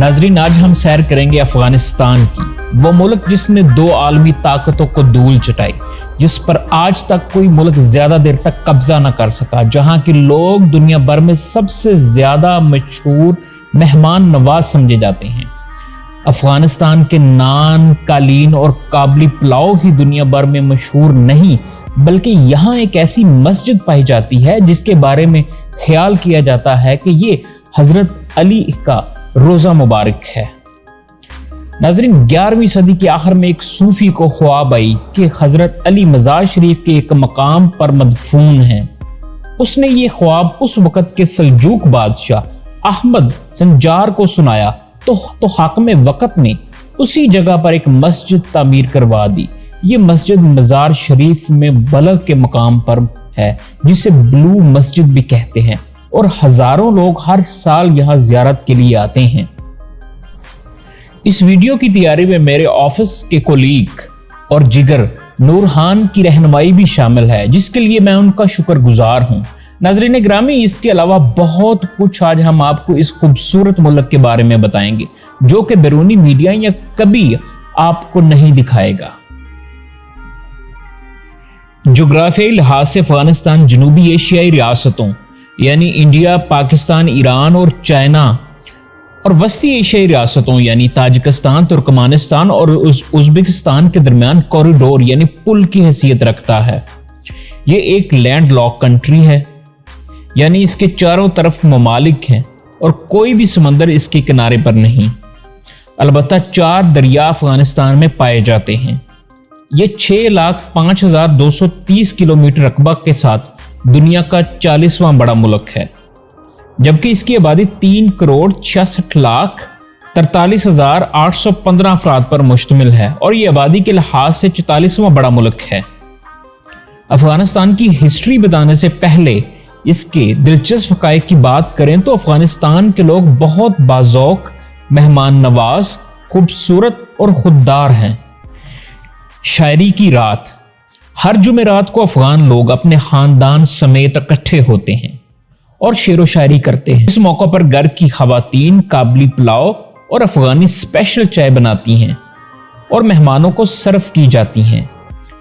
नाजरीन, आज हम सैर करेंगे अफगानिस्तान की, वो मुल्क जिसने 2 आलमी ताकतों को धूल चटाई, जिस पर आज तक कोई मुल्क ज्यादा देर तक कब्जा न कर सका, जहां के लोग दुनिया भर में सबसे ज्यादा मशहूर मेहमान नवाज समझे जाते हैं। अफगानिस्तान के नान, कालीन और काबली पुलाव ही दुनिया भर में मशहूर नहीं, बल्कि यहाँ एक ऐसी मस्जिद पाई जाती है जिसके बारे में ख्याल किया जाता है कि ये हजरत अली का रोजा मुबारक है। नाज़रीन, 11वीं सदी के आखिर में एक सूफी को ख्वाब आई कि हजरत अली मज़ार शरीफ के एक मकाम पर मदफून हैं। उसने ये ख्वाब उस वक़्त के सल्जूक बादशाह अहमद संजार को सुनाया तो हाकिम वक़्त ने उसी जगह पर एक मस्जिद तामीर करवा दी। ये मस्जिद मज़ार शरीफ में बलग के मकाम पर है, जिसे ब्लू मस्जिद भी कहते हैं, और हजारों लोग हर साल यहाँ ज़ियारत के लिए आते हैं। इस वीडियो की तैयारी में मेरे ऑफिस के कोलीग और जिगर नूरहान की रहनुमाई भी शामिल है, जिसके लिए मैं उनका शुक्रगुजार हूँ। नाज़रीन ग्रामी, इसके अलावा बहुत कुछ आज हम आपको इस खूबसूरत मुल्क के बारे में बताएंगे जो कि बैरूनी मीडिया या कभी आपको नहीं दिखाएगा। जोग्राफियाई लिहाज से अफगानिस्तान जनूबी एशियाई रियासतों यानी इंडिया, पाकिस्तान, ईरान और चाइना और वस्ती एशियाई रियासतों यानी ताजिकिस्तान, तुर्कमानिस्तान और उज़्बेकिस्तान के दरमियान कॉरिडोर यानी पुल की हैसियत रखता है। ये एक लैंड लॉक कंट्री है, यानी इसके चारों तरफ ममालिक हैं और कोई भी समंदर इसके किनारे पर नहीं। अलबत्ता 4 दरिया अफगानिस्तान में पाए जाते हैं। ये 6,05,230 किलोमीटर रकबा के साथ दुनिया का 40वां बड़ा मुल्क है, जबकि इसकी आबादी 3,66,43,815 अफराद पर मुश्तमिल है और ये आबादी के लिहाज से 44वां बड़ा मुल्क है। अफगानिस्तान की हिस्ट्री बताने से पहले इसके दिलचस्प हक़ाइक़ की बात करें तो अफगानिस्तान के लोग बहुत बाज़ौक़, मेहमान नवाज, खूबसूरत और खुददार हैं। शायरी की रात, हर जुमेरात को अफगान लोग अपने खानदान समेत इकट्ठे होते हैं और शेर व शायरी करते हैं। इस मौका पर घर की खवातीन काबली पुलाव और अफगानी स्पेशल चाय बनाती हैं और मेहमानों को सर्व की जाती हैं।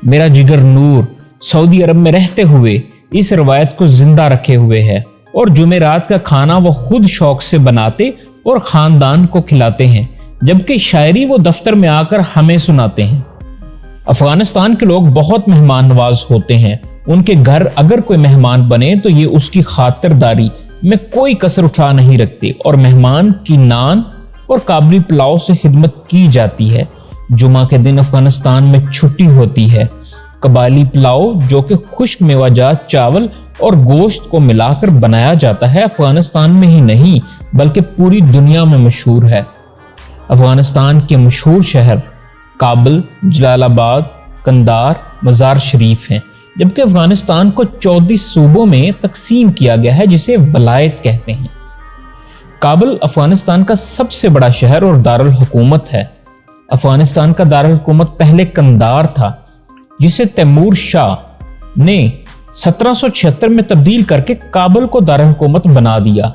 मेरा जिगर नूर सऊदी अरब में रहते हुए इस रवायत को जिंदा रखे हुए है और जुमेरात का खाना वो खुद शौक से बनाते और खानदान को खिलाते हैं, जबकि शायरी वो दफ्तर में आकर हमें सुनाते हैं। अफगानिस्तान के लोग बहुत मेहमान नवाज होते हैं। उनके घर अगर कोई मेहमान बने तो ये उसकी खातिरदारी में कोई कसर उठा नहीं रखते और मेहमान की नान और काबली पुलाव से खिदमत की जाती है। जुमा के दिन अफगानिस्तान में छुट्टी होती है। कबाली पुलाव, जो कि खुश्क मेवाजात चावल और गोश्त को मिलाकर बनाया जाता है, अफगानिस्तान में ही नहीं बल्कि पूरी दुनिया में मशहूर है। अफगानिस्तान के मशहूर शहर काबुल, जलालाबाद, कंदार, मज़ार शरीफ हैं, जबकि अफगानिस्तान को 14 सूबों में तकसीम किया गया है, जिसे वलायत कहते हैं। काबुल अफगानिस्तान का सबसे बड़ा शहर और दारुल हुकूमत है। अफगानिस्तान का दारुल हुकूमत पहले कंदार था, जिसे तैमूर शाह ने 1776 में तब्दील करके काबुल को दारुल हुकूमत बना दिया।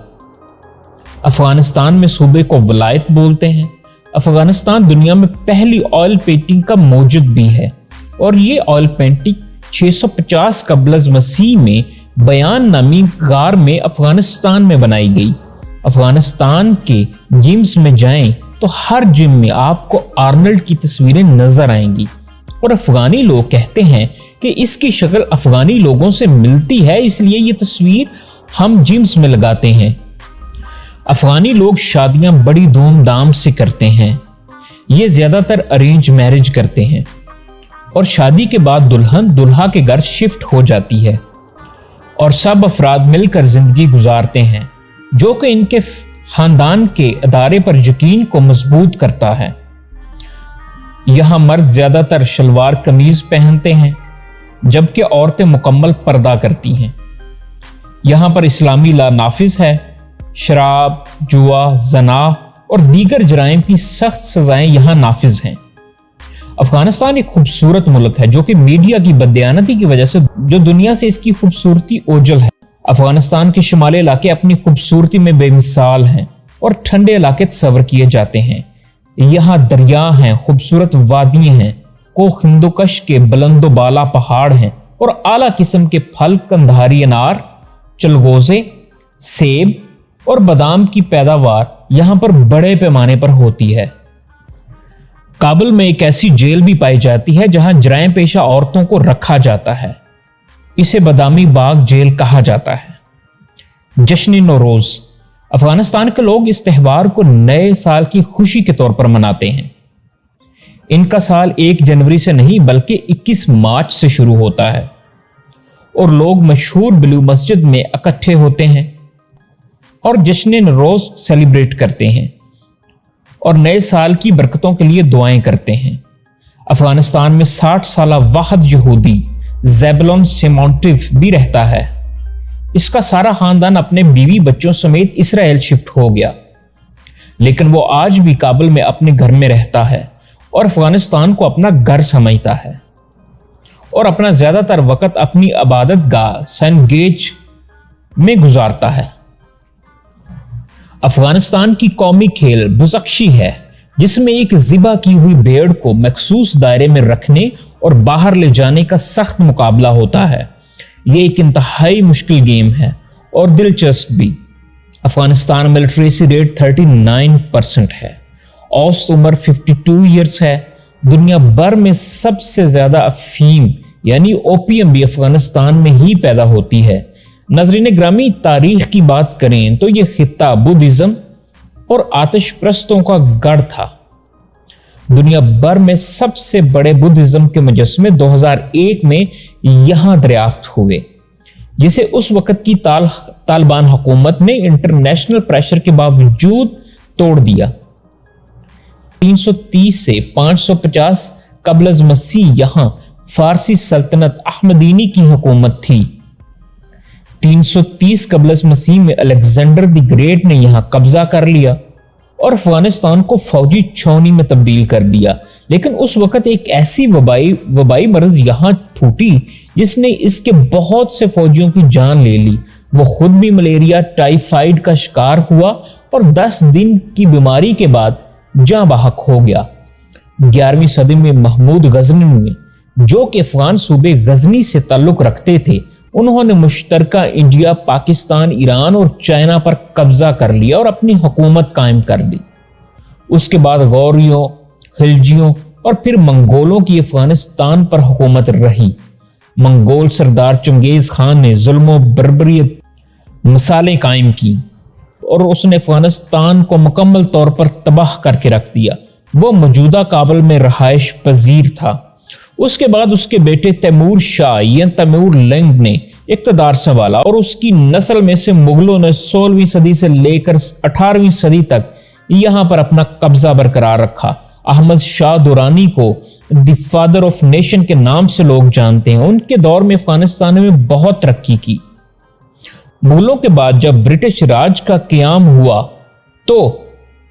अफगानिस्तान में सूबे को वलायत बोलते हैं। अफगानिस्तान दुनिया में पहली ऑयल पेंटिंग का मौजूद भी है और ये ऑयल पेंटिंग 650 कबल मसीह में बयान नामी गार में अफगानिस्तान में बनाई गई। अफगानिस्तान के जिम्स में जाएं तो हर जिम में आपको आर्नल्ड की तस्वीरें नजर आएंगी और अफगानी लोग कहते हैं कि इसकी शक्ल अफगानी लोगों से मिलती है, इसलिए ये तस्वीर हम जिम्स में लगाते हैं। अफगानी लोग शादियां बड़ी धूमधाम से करते हैं। ये ज्यादातर अरेंज मैरिज करते हैं और शादी के बाद दुल्हन दुल्हा के घर शिफ्ट हो जाती है और सब अफराद मिलकर जिंदगी गुजारते हैं, जो कि इनके खानदान के अदारे पर यकीन को मजबूत करता है। यहाँ मर्द ज्यादातर शलवार कमीज पहनते हैं, जबकि औरतें मुकम्मल पर्दा करती हैं। यहाँ पर इस्लामी ला नाफिज है। शराब, जुआ, जना और दीगर जराइम की सख्त सजाएं यहाँ नाफिज हैं। अफगानिस्तान एक खूबसूरत मुल्क है जो कि मीडिया की बददियानती की वजह से जो दुनिया से इसकी खूबसूरती ओझल है। अफगानिस्तान के शुमाली इलाके अपनी खूबसूरती में बेमिसाल हैं। اور ٹھنڈے علاقے تصور کیے جاتے ہیں۔ یہاں دریا ہیں، خوبصورت وادیاں ہیں، کوہ ہندوکش کے بلند و بالا پہاڑ ہیں اور اعلیٰ قسم کے پھل قندھاری انار، چلغوزے، سیب اور بادام کی پیداوار یہاں پر بڑے پیمانے پر ہوتی ہے۔ کابل میں ایک ایسی جیل بھی پائی جاتی ہے جہاں جرائم پیشہ عورتوں کو رکھا جاتا ہے۔ اسے بادامی باغ جیل کہا جاتا ہے۔ جشن نوروز، افغانستان کے لوگ اس تہوار کو نئے سال کی خوشی کے طور پر مناتے ہیں۔ ان کا سال 1 جنوری سے نہیں بلکہ 21 مارچ سے شروع ہوتا ہے اور لوگ مشہور بلو مسجد میں اکٹھے ہوتے ہیں اور جشن نوروز سیلیبریٹ کرتے ہیں اور نئے سال کی برکتوں کے لیے دعائیں کرتے ہیں۔ افغانستان میں 60 سالہ واحد یہودی زیبلون سیمونٹیف بھی رہتا ہے۔ اس کا سارا خاندان اپنے بیوی بچوں سمیت اسرائیل شفٹ ہو گیا، لیکن وہ آج بھی کابل میں اپنے گھر میں رہتا ہے اور افغانستان کو اپنا گھر سمجھتا ہے اور اپنا زیادہ تر وقت اپنی عبادت گاہ سینگیج میں گزارتا ہے۔ افغانستان کی قومی کھیل بزکشی ہے، جس میں ایک ذبح کی ہوئی بھیڑ کو مخصوص دائرے میں رکھنے اور باہر لے جانے کا سخت مقابلہ ہوتا ہے۔ یہ ایک انتہائی مشکل گیم ہے اور دلچسپ بھی۔ افغانستان میں لٹریسی ریٹ 39% ہے، اوسط عمر 52 ایئرس ہے۔ دنیا بھر میں سب سے زیادہ افیم یعنی اوپیم بھی افغانستان میں ہی پیدا ہوتی ہے۔ ناظرین گرامی، تاریخ کی بات کریں تو یہ خطہ بدھزم اور آتش پرستوں کا گڑھ تھا۔ دنیا بھر میں سب سے بڑے بدھزم کے مجسمے 2001 میں یہاں دریافت ہوئے، جسے اس وقت کی طالبان حکومت نے انٹرنیشنل پریشر کے باوجود توڑ دیا۔ 330 سے 550 قبل از مسیح یہاں فارسی سلطنت احمدینی کی حکومت تھی۔ 330 قبل از مسیح میں الیگزینڈر دی گریٹ نے یہاں قبضہ کر لیا اور افغانستان کو فوجی چھاؤنی میں تبدیل کر دیا، لیکن اس وقت ایک ایسی وبائی مرض یہاں پھوٹی جس نے اس کے بہت سے فوجیوں کی جان لے لی۔ وہ خود بھی ملیریا ٹائیفائیڈ کا شکار ہوا اور 10 دن کی بیماری کے بعد جاں بحق ہو گیا۔ 11ویں صدی میں محمود غزنوی نے، جو کہ افغان صوبے غزنی سے تعلق رکھتے تھے، انہوں نے مشترکہ انڈیا، پاکستان، ایران اور چائنا پر قبضہ کر لیا اور اپنی حکومت قائم کر دی۔ اس کے بعد غوریوں، خلجیوں اور پھر منگولوں کی افغانستان پر حکومت رہی۔ منگول سردار چنگیز خان نے ظلم و بربریت مثالیں قائم کی اور اس نے افغانستان کو مکمل طور پر تباہ کر کے رکھ دیا۔ وہ موجودہ کابل میں رہائش پذیر تھا۔ اس کے بعد اس کے بیٹے تیمور شاہ یا تیمور لنگ نے اقتدار سنبھالا اور اس کی نسل میں سے مغلوں نے 16ویں صدی سے لے کر 18ویں صدی تک یہاں پر اپنا قبضہ برقرار رکھا۔ احمد شاہ دورانی کو دی فادر آف نیشن کے نام سے لوگ جانتے ہیں۔ ان کے دور میں افغانستان میں بہت ترقی کی۔ مغلوں کے بعد جب برٹش راج کا قیام ہوا تو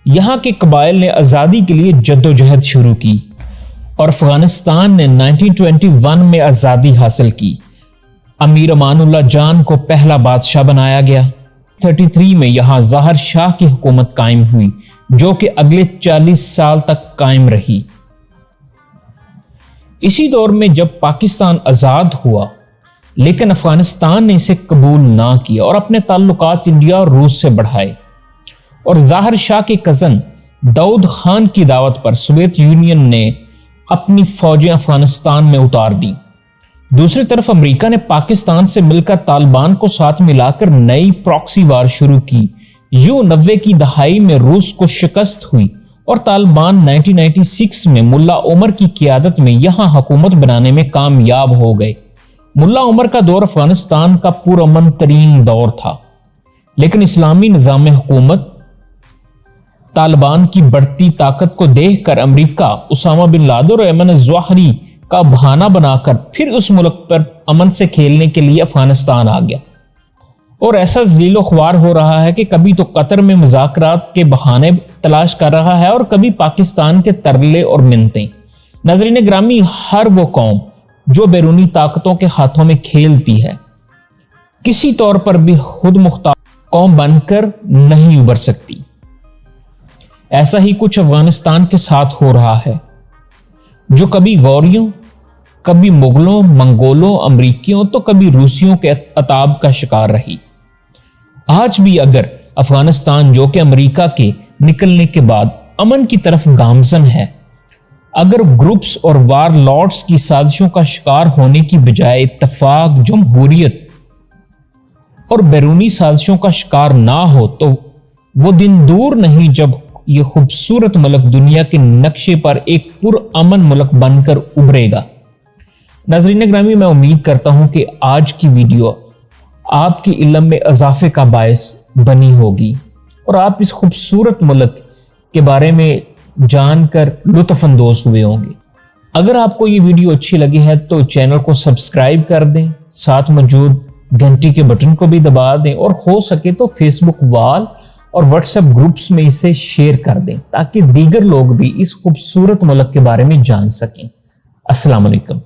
یہاں کے قبائل نے آزادی کے لیے جدوجہد شروع کی اور افغانستان نے 1921 میں آزادی حاصل کی۔ امیر امان اللہ جان کو پہلا بادشاہ بنایا گیا۔ 33 میں یہاں ظاہر شاہ کی حکومت قائم ہوئی، جو کہ اگلے 40 سال تک قائم رہی۔ اسی دور میں جب پاکستان آزاد ہوا، لیکن افغانستان نے اسے قبول نہ کیا اور اپنے تعلقات انڈیا اور روس سے بڑھائے، اور ظاہر شاہ کے کزن داؤد خان کی دعوت پر سوویت یونین نے اپنی فوجیں افغانستان میں اتار دیں۔ دوسری طرف امریکہ نے پاکستان سے مل کر طالبان کو ساتھ ملا کر نئی پراکسی وار شروع کی۔ یوں 90 کی دہائی میں روس کو شکست ہوئی اور طالبان 1996 میں ملا عمر کی قیادت میں یہاں حکومت بنانے میں کامیاب ہو گئے۔ ملا عمر کا دور افغانستان کا پرامن ترین دور تھا، لیکن اسلامی نظام حکومت طالبان کی بڑھتی طاقت کو دیکھ کر امریکہ اسامہ بن لادن اور ایمن الظواہری کا بہانہ بنا کر پھر اس ملک پر امن سے کھیلنے کے لیے افغانستان آ گیا، اور ایسا ذلیل و خوار ہو رہا ہے کہ کبھی تو قطر میں مذاکرات کے بہانے تلاش کر رہا ہے اور کبھی پاکستان کے ترلے اور منتیں۔ ناظرین گرامی، ہر وہ قوم جو بیرونی طاقتوں کے ہاتھوں میں کھیلتی ہے، کسی طور پر بھی خود مختار قوم بن کر نہیں ابھر سکتی۔ ऐसा ही कुछ अफगानिस्तान के साथ हो रहा है, जो कभी गौरियों, कभी मुगलों, मंगोलों, अमरीकियों तो कभी रूसियों के अताब का शिकार रही। आज भी अगर अफगानिस्तान, जो कि अमेरिका के निकलने के बाद अमन की तरफ गामजन है, अगर ग्रुप्स और वार लॉर्ड्स की साजिशों का शिकार होने की बजाय इत्तफाक, जमहूरियत और बैरूनी साजिशों का शिकार ना हो, तो वो दिन दूर नहीं जब ये खूबसूरत मुल्क दुनिया के नक्शे पर एक पुरअमन मुल्क बनकर उभरेगा। नाज़रीन ग्रामी, मैं उम्मीद करता हूं कि आज की वीडियो आपकी इल्म में इजाफे का बायस बनी होगी और आप इस खूबसूरत मुल्क के बारे में जानकर लुत्फ अंदोज हुए होंगे। अगर आपको ये वीडियो अच्छी लगी है तो चैनल को सब्सक्राइब कर दें, साथ मौजूद घंटी के बटन को भी दबा दें और हो सके तो फेसबुक वॉल और व्हाट्सएप ग्रुप्स में इसे शेयर कर दें ताकि दीगर लोग भी इस खूबसूरत मुल्क के बारे में जान सकें। अस्सलाम वालेकुम।